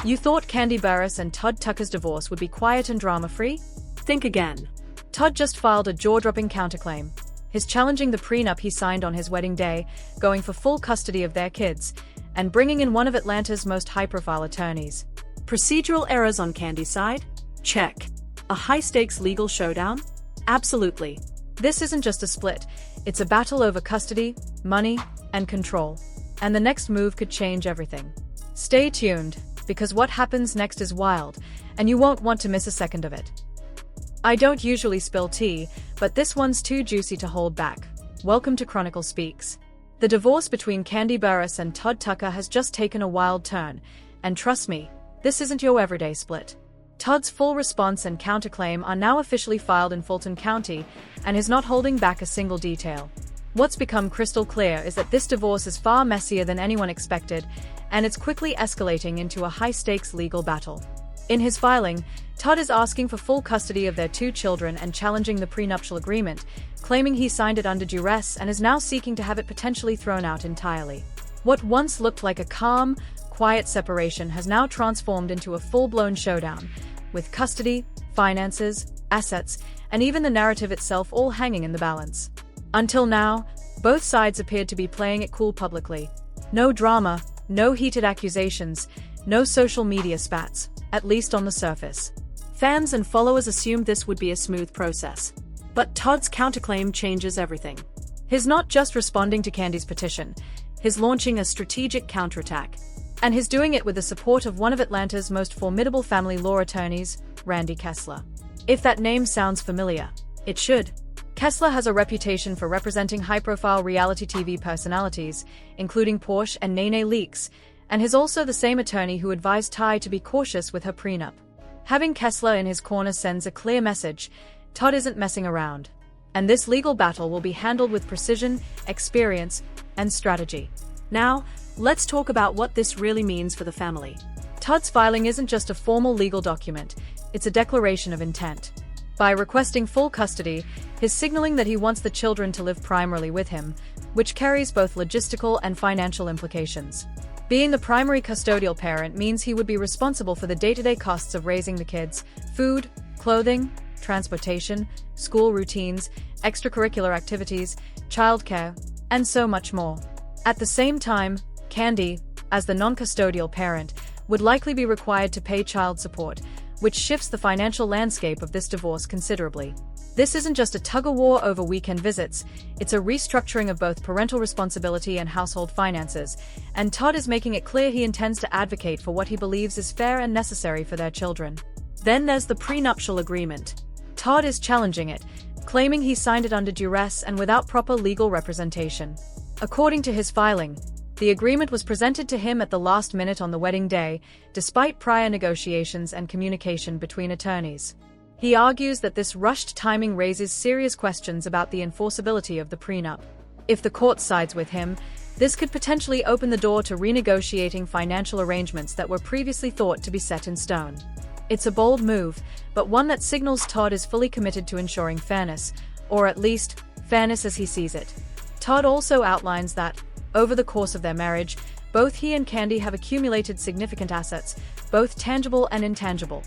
You thought Kandi Burruss and Todd Tucker's divorce would be quiet and drama-free? Think again. Todd just filed a jaw-dropping counterclaim. He's challenging the prenup he signed on his wedding day, going for full custody of their kids, and bringing in one of Atlanta's most high-profile attorneys. Procedural errors on Kandi's side? Check. A high-stakes legal showdown? Absolutely. This isn't just a split, it's a battle over custody, money, and control. And the next move could change everything. Stay tuned, because what happens next is wild, and you won't want to miss a second of it. I don't usually spill tea, but this one's too juicy to hold back. Welcome to Chronicle Speaks. The divorce between Kandi Burruss and Todd Tucker has just taken a wild turn, and trust me, this isn't your everyday split. Todd's full response and counterclaim are now officially filed in Fulton County, and is not holding back a single detail. What's become crystal clear is that this divorce is far messier than anyone expected, and it's quickly escalating into a high-stakes legal battle. In his filing, Todd is asking for full custody of their 2 children and challenging the prenuptial agreement, claiming he signed it under duress and is now seeking to have it potentially thrown out entirely. What once looked like a calm, quiet separation has now transformed into a full-blown showdown, with custody, finances, assets, and even the narrative itself all hanging in the balance. Until now, both sides appeared to be playing it cool publicly. No drama, no heated accusations, no social media spats, at least on the surface. Fans and followers assumed this would be a smooth process. But Todd's counterclaim changes everything. He's not just responding to Kandi's petition, he's launching a strategic counterattack. And he's doing it with the support of one of Atlanta's most formidable family law attorneys, Randy Kessler. If that name sounds familiar, it should. Kessler has a reputation for representing high-profile reality TV personalities, including Porsche and Nene Leakes, and he's also the same attorney who advised Ty to be cautious with her prenup. Having Kessler in his corner sends a clear message: Todd isn't messing around. And this legal battle will be handled with precision, experience, and strategy. Now, let's talk about what this really means for the family. Todd's filing isn't just a formal legal document, it's a declaration of intent. By requesting full custody, he's signaling that he wants the children to live primarily with him, which carries both logistical and financial implications. Being the primary custodial parent means he would be responsible for the day-to-day costs of raising the kids: food, clothing, transportation, school routines, extracurricular activities, childcare, and so much more. At the same time, Kandi, as the non-custodial parent, would likely be required to pay child support, which shifts the financial landscape of this divorce considerably. This isn't just a tug-of-war over weekend visits, it's a restructuring of both parental responsibility and household finances, and Todd is making it clear he intends to advocate for what he believes is fair and necessary for their children. Then there's the prenuptial agreement. Todd is challenging it, claiming he signed it under duress and without proper legal representation. According to his filing, the agreement was presented to him at the last minute on the wedding day, despite prior negotiations and communication between attorneys. He argues that this rushed timing raises serious questions about the enforceability of the prenup. If the court sides with him, this could potentially open the door to renegotiating financial arrangements that were previously thought to be set in stone. It's a bold move, but one that signals Todd is fully committed to ensuring fairness, or at least, fairness as he sees it. Todd also outlines that, over the course of their marriage, both he and Kandi have accumulated significant assets, both tangible and intangible.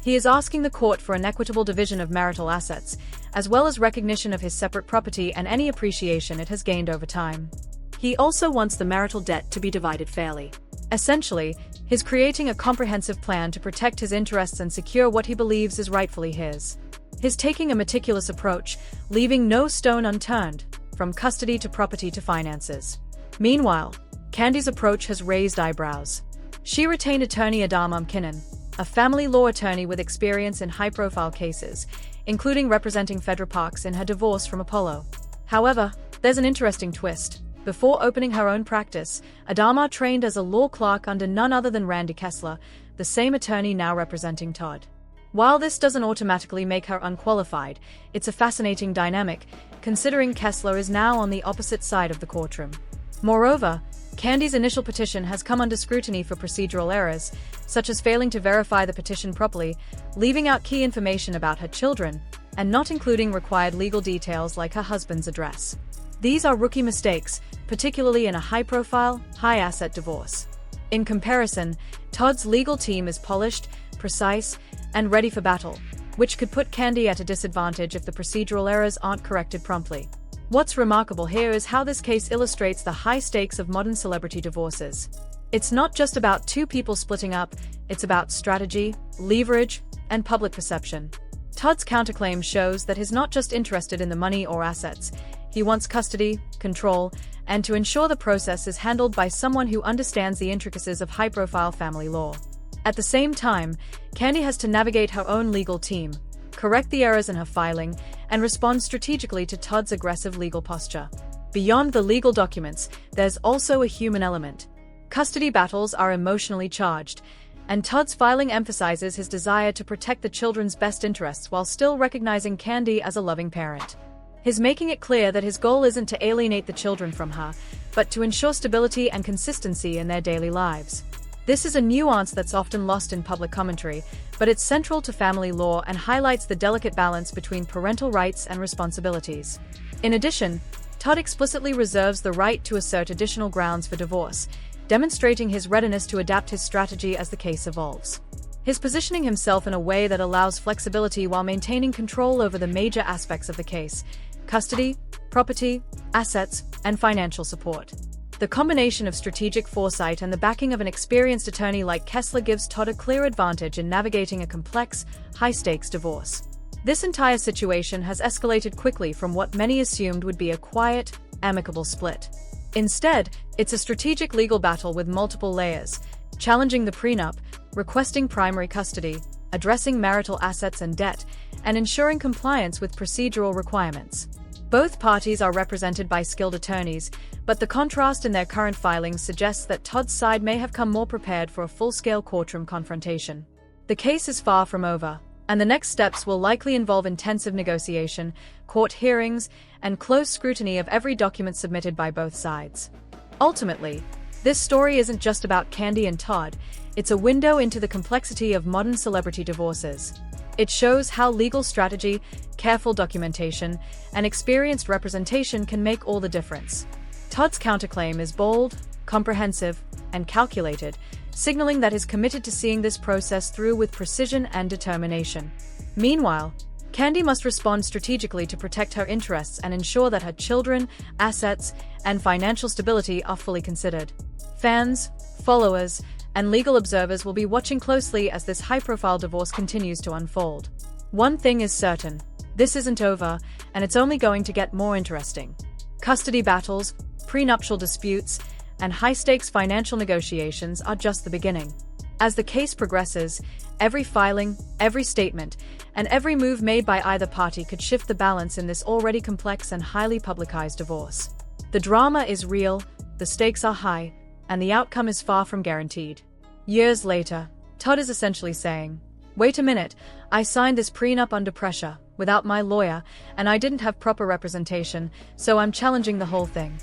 He is asking the court for an equitable division of marital assets, as well as recognition of his separate property and any appreciation it has gained over time. He also wants the marital debt to be divided fairly. Essentially, he's creating a comprehensive plan to protect his interests and secure what he believes is rightfully his. He's taking a meticulous approach, leaving no stone unturned, from custody to property to finances. Meanwhile, Kandi's approach has raised eyebrows. She retained attorney Adama McKinnon, a family law attorney with experience in high-profile cases, including representing Phaedra Parks in her divorce from Apollo. However, there's an interesting twist. Before opening her own practice, Adama trained as a law clerk under none other than Randy Kessler, the same attorney now representing Todd. While this doesn't automatically make her unqualified, it's a fascinating dynamic, considering Kessler is now on the opposite side of the courtroom. Moreover, Kandi's initial petition has come under scrutiny for procedural errors, such as failing to verify the petition properly, leaving out key information about her children, and not including required legal details like her husband's address. These are rookie mistakes, particularly in a high-profile, high-asset divorce. In comparison, Todd's legal team is polished, precise, and ready for battle, which could put Kandi at a disadvantage if the procedural errors aren't corrected promptly. What's remarkable here is how this case illustrates the high stakes of modern celebrity divorces. It's not just about two people splitting up, it's about strategy, leverage, and public perception. Todd's counterclaim shows that he's not just interested in the money or assets. He wants custody, control, and to ensure the process is handled by someone who understands the intricacies of high-profile family law. At the same time, Kandi has to navigate her own legal team, correct the errors in her filing, and respond strategically to Todd's aggressive legal posture. Beyond the legal documents, there's also a human element. Custody battles are emotionally charged, and Todd's filing emphasizes his desire to protect the children's best interests while still recognizing Kandi as a loving parent. He's making it clear that his goal isn't to alienate the children from her, but to ensure stability and consistency in their daily lives. This is a nuance that's often lost in public commentary, but it's central to family law and highlights the delicate balance between parental rights and responsibilities. In addition, Todd explicitly reserves the right to assert additional grounds for divorce, demonstrating his readiness to adapt his strategy as the case evolves. He's positioning himself in a way that allows flexibility while maintaining control over the major aspects of the case: custody, property, assets, and financial support. The combination of strategic foresight and the backing of an experienced attorney like Kessler gives Todd a clear advantage in navigating a complex, high-stakes divorce. This entire situation has escalated quickly from what many assumed would be a quiet, amicable split. Instead, it's a strategic legal battle with multiple layers, challenging the prenup, requesting primary custody, addressing marital assets and debt, and ensuring compliance with procedural requirements. Both parties are represented by skilled attorneys, but the contrast in their current filings suggests that Todd's side may have come more prepared for a full-scale courtroom confrontation. The case is far from over, and the next steps will likely involve intensive negotiation, court hearings, and close scrutiny of every document submitted by both sides. Ultimately, this story isn't just about Kandi and Todd, it's a window into the complexity of modern celebrity divorces. It shows how legal strategy, careful documentation, and experienced representation can make all the difference. Todd's counterclaim is bold, comprehensive, and calculated, signaling that he's committed to seeing this process through with precision and determination. Meanwhile, Kandi must respond strategically to protect her interests and ensure that her children, assets, and financial stability are fully considered. Fans, followers, and legal observers will be watching closely as this high-profile divorce continues to unfold. One thing is certain: this isn't over, and it's only going to get more interesting. Custody battles, prenuptial disputes, and high-stakes financial negotiations are just the beginning. As the case progresses, every filing, every statement, and every move made by either party could shift the balance in this already complex and highly publicized divorce. The drama is real, the stakes are high, and the outcome is far from guaranteed. Years later, Todd is essentially saying, "Wait a minute, I signed this prenup under pressure, without my lawyer, and I didn't have proper representation, so I'm challenging the whole thing."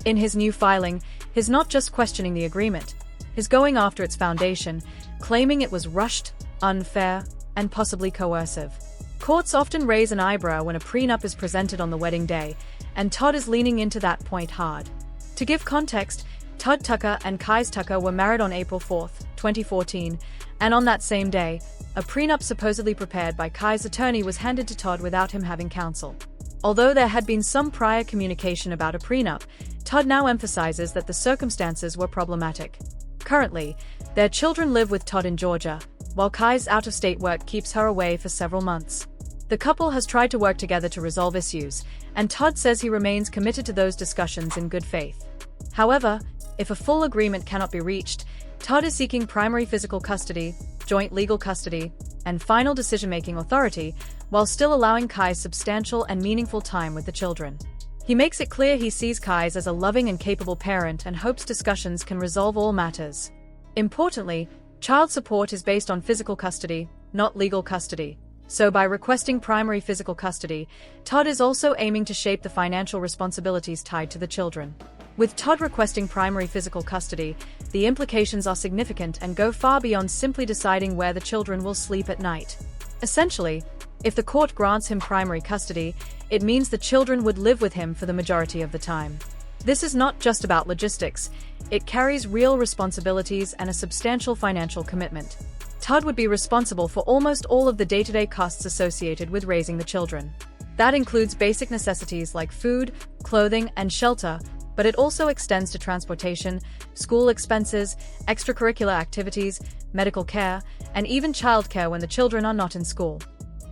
In his new filing, he's not just questioning the agreement, he's going after its foundation, claiming it was rushed, unfair, and possibly coercive. Courts often raise an eyebrow when a prenup is presented on the wedding day, and Todd is leaning into that point hard. To give context, Todd Tucker and Kais Tucker were married on April 4, 2014, and on that same day, a prenup supposedly prepared by Kais' attorney was handed to Todd without him having counsel. Although there had been some prior communication about a prenup, Todd now emphasizes that the circumstances were problematic. Currently, their children live with Todd in Georgia, while Kai's out-of-state work keeps her away for several months. The couple has tried to work together to resolve issues, and Todd says he remains committed to those discussions in good faith. However, if a full agreement cannot be reached, Todd is seeking primary physical custody, joint legal custody, and final decision-making authority, while still allowing Kais substantial and meaningful time with the children. He makes it clear he sees Kais as a loving and capable parent and hopes discussions can resolve all matters. Importantly, child support is based on physical custody, not legal custody. So by requesting primary physical custody, Todd is also aiming to shape the financial responsibilities tied to the children. With Todd requesting primary physical custody, the implications are significant and go far beyond simply deciding where the children will sleep at night. Essentially, if the court grants him primary custody, it means the children would live with him for the majority of the time. This is not just about logistics, it carries real responsibilities and a substantial financial commitment. Todd would be responsible for almost all of the day-to-day costs associated with raising the children. That includes basic necessities like food, clothing, and shelter, but it also extends to transportation, school expenses, extracurricular activities, medical care, and even childcare when the children are not in school.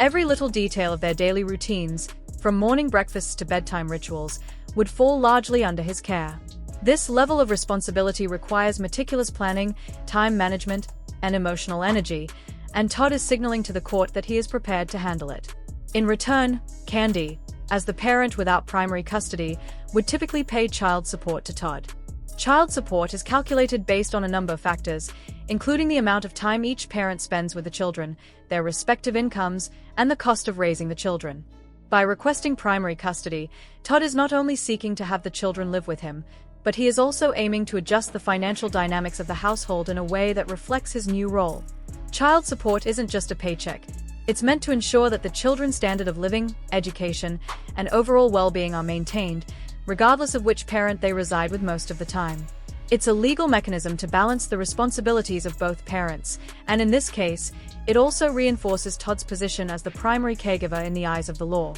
Every little detail of their daily routines, from morning breakfasts to bedtime rituals, would fall largely under his care. This level of responsibility requires meticulous planning, time management, and emotional energy, and Todd is signaling to the court that he is prepared to handle it. In return, Kandi, as the parent without primary custody, would typically pay child support to Todd. Child support is calculated based on a number of factors, including the amount of time each parent spends with the children, their respective incomes, and the cost of raising the children. By requesting primary custody, Todd is not only seeking to have the children live with him, but he is also aiming to adjust the financial dynamics of the household in a way that reflects his new role. Child support isn't just a paycheck. It's meant to ensure that the children's standard of living, education, and overall well-being are maintained, regardless of which parent they reside with most of the time. It's a legal mechanism to balance the responsibilities of both parents, and in this case, it also reinforces Todd's position as the primary caregiver in the eyes of the law.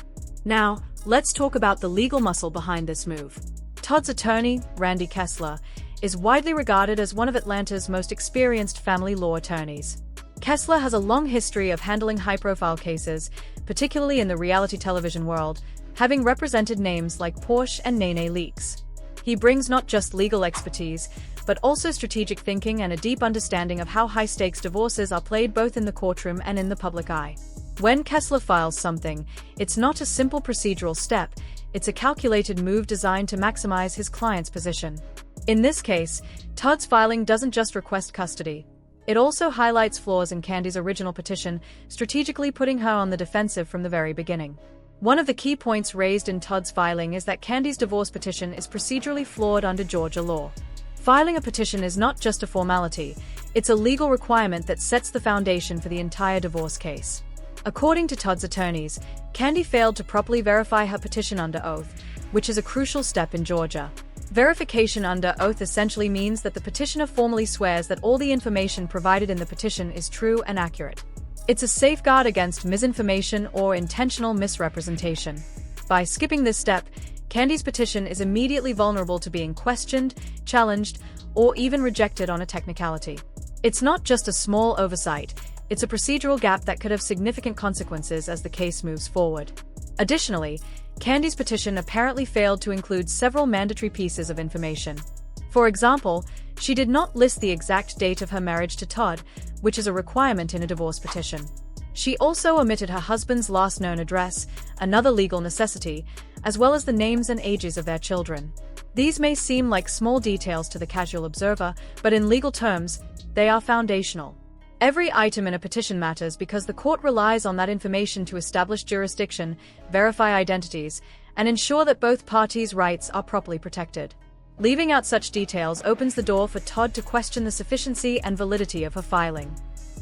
Now, let's talk about the legal muscle behind this move. Todd's attorney, Randy Kessler, is widely regarded as one of Atlanta's most experienced family law attorneys. Kessler has a long history of handling high-profile cases, particularly in the reality television world, having represented names like Porsche and Nene Leakes. He brings not just legal expertise, but also strategic thinking and a deep understanding of how high-stakes divorces are played both in the courtroom and in the public eye. When Kessler files something, it's not a simple procedural step, it's a calculated move designed to maximize his client's position. In this case, Todd's filing doesn't just request custody. It also highlights flaws in Kandi's original petition, strategically putting her on the defensive from the very beginning. One of the key points raised in Todd's filing is that Kandi's divorce petition is procedurally flawed under Georgia law. Filing a petition is not just a formality, it's a legal requirement that sets the foundation for the entire divorce case. According to Todd's attorneys, Kandi failed to properly verify her petition under oath, which is a crucial step in Georgia. Verification under oath essentially means that the petitioner formally swears that all the information provided in the petition is true and accurate. It's a safeguard against misinformation or intentional misrepresentation. By skipping this step, Kandi's petition is immediately vulnerable to being questioned, challenged, or even rejected on a technicality. It's not just a small oversight, it's a procedural gap that could have significant consequences as the case moves forward. Additionally, Kandi's petition apparently failed to include several mandatory pieces of information. For example, she did not list the exact date of her marriage to Todd, which is a requirement in a divorce petition. She also omitted her husband's last known address, another legal necessity, as well as the names and ages of their children. These may seem like small details to the casual observer, but in legal terms, they are foundational. Every item in a petition matters because the court relies on that information to establish jurisdiction, verify identities, and ensure that both parties' rights are properly protected. Leaving out such details opens the door for Todd to question the sufficiency and validity of her filing.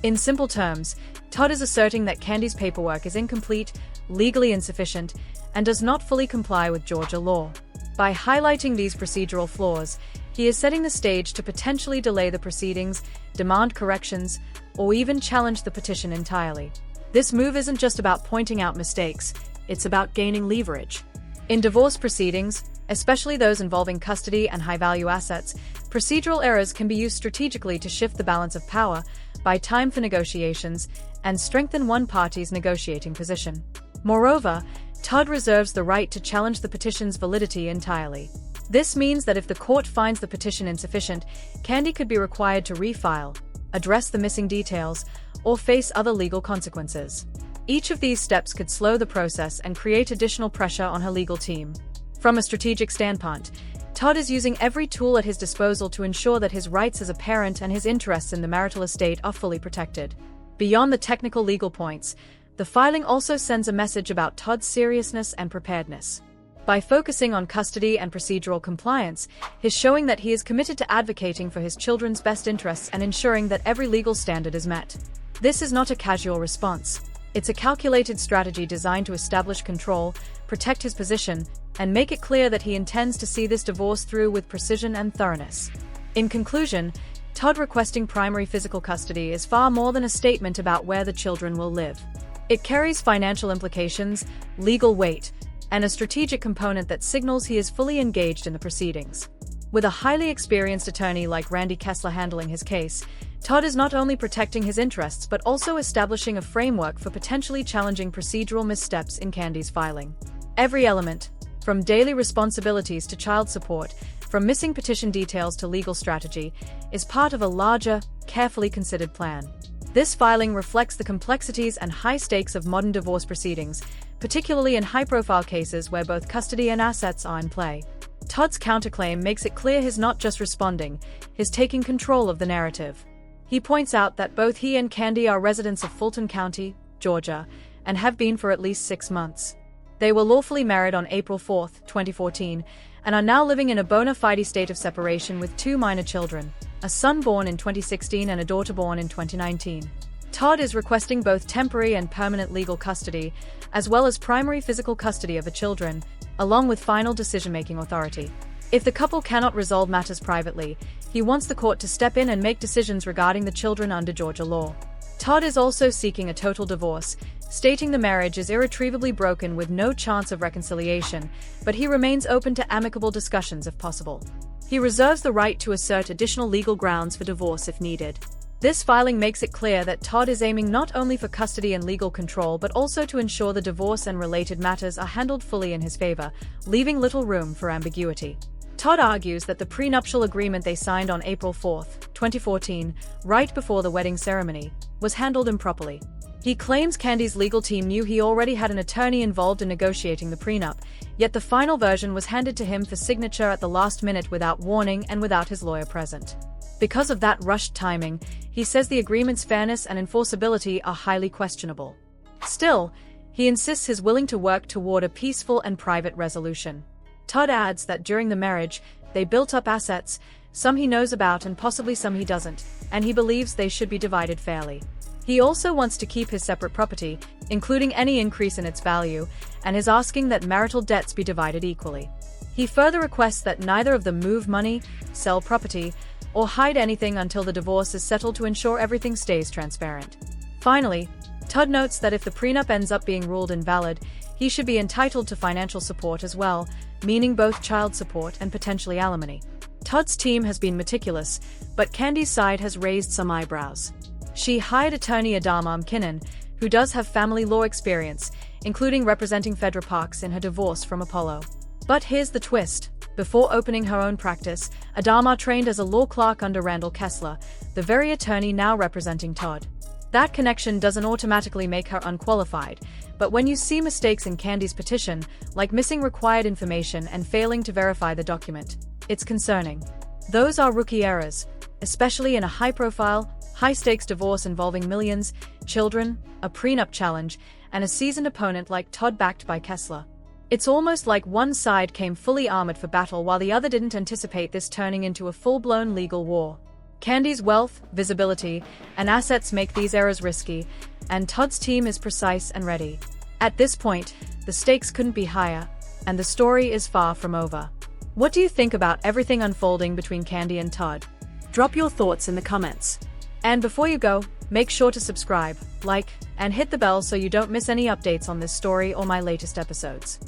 In simple terms, Todd is asserting that Kandi's paperwork is incomplete, legally insufficient, and does not fully comply with Georgia law. By highlighting these procedural flaws, he is setting the stage to potentially delay the proceedings, demand corrections, or even challenge the petition entirely. This move isn't just about pointing out mistakes, it's about gaining leverage. In divorce proceedings, especially those involving custody and high-value assets, procedural errors can be used strategically to shift the balance of power, buy time for negotiations, and strengthen one party's negotiating position. Moreover, Todd reserves the right to challenge the petition's validity entirely. This means that if the court finds the petition insufficient, Kandi could be required to refile, address the missing details, or face other legal consequences. Each of these steps could slow the process and create additional pressure on her legal team. From a strategic standpoint, Todd is using every tool at his disposal to ensure that his rights as a parent and his interests in the marital estate are fully protected. Beyond the technical legal points, the filing also sends a message about Todd's seriousness and preparedness. By focusing on custody and procedural compliance, he's showing that he is committed to advocating for his children's best interests and ensuring that every legal standard is met. This is not a casual response. It's a calculated strategy designed to establish control, protect his position, and make it clear that he intends to see this divorce through with precision and thoroughness. In conclusion, Todd requesting primary physical custody is far more than a statement about where the children will live. It carries financial implications, legal weight, and a strategic component that signals he is fully engaged in the proceedings. With a highly experienced attorney like Randy Kessler handling his case, Todd is not only protecting his interests but also establishing a framework for potentially challenging procedural missteps in Kandi's filing. Every element, from daily responsibilities to child support, from missing petition details to legal strategy, is part of a larger, carefully considered plan. This filing reflects the complexities and high stakes of modern divorce proceedings, particularly in high-profile cases where both custody and assets are in play. Todd's counterclaim makes it clear he's not just responding, he's taking control of the narrative. He points out that both he and Kandi are residents of Fulton County, Georgia, and have been for at least 6 months. They were lawfully married on April 4, 2014, and are now living in a bona fide state of separation with 2 minor children, a son born in 2016 and a daughter born in 2019. Todd is requesting both temporary and permanent legal custody, as well as primary physical custody of the children, along with final decision-making authority. If the couple cannot resolve matters privately, he wants the court to step in and make decisions regarding the children under Georgia law. Todd is also seeking a total divorce, stating the marriage is irretrievably broken with no chance of reconciliation, but he remains open to amicable discussions if possible. He reserves the right to assert additional legal grounds for divorce if needed. This filing makes it clear that Todd is aiming not only for custody and legal control but also to ensure the divorce and related matters are handled fully in his favor, leaving little room for ambiguity. Todd argues that the prenuptial agreement they signed on April 4, 2014, right before the wedding ceremony, was handled improperly. He claims Kandi's legal team knew he already had an attorney involved in negotiating the prenup, yet the final version was handed to him for signature at the last minute without warning and without his lawyer present. Because of that rushed timing, he says the agreement's fairness and enforceability are highly questionable. Still, he insists he's willing to work toward a peaceful and private resolution. Todd adds that during the marriage, they built up assets, some he knows about and possibly some he doesn't, and he believes they should be divided fairly. He also wants to keep his separate property, including any increase in its value, and is asking that marital debts be divided equally. He further requests that neither of them move money, sell property, or hide anything until the divorce is settled to ensure everything stays transparent. Finally, Todd notes that if the prenup ends up being ruled invalid, he should be entitled to financial support as well, meaning both child support and potentially alimony. Todd's team has been meticulous, but Kandi's side has raised some eyebrows. She hired attorney Adama McKinnon, who does have family law experience, including representing Fedra Parks in her divorce from Apollo. But here's the twist. Before opening her own practice, Adama trained as a law clerk under Randall Kessler, the very attorney now representing Todd. That connection doesn't automatically make her unqualified, but when you see mistakes in Kandi's petition, like missing required information and failing to verify the document, it's concerning. Those are rookie errors, especially in a high-profile, high-stakes divorce involving millions, children, a prenup challenge, and a seasoned opponent like Todd backed by Kessler. It's almost like one side came fully armored for battle while the other didn't anticipate this turning into a full-blown legal war. Kandi's wealth, visibility, and assets make these errors risky, and Todd's team is precise and ready. At this point, the stakes couldn't be higher, and the story is far from over. What do you think about everything unfolding between Kandi and Todd? Drop your thoughts in the comments. And before you go, make sure to subscribe, like, and hit the bell so you don't miss any updates on this story or my latest episodes.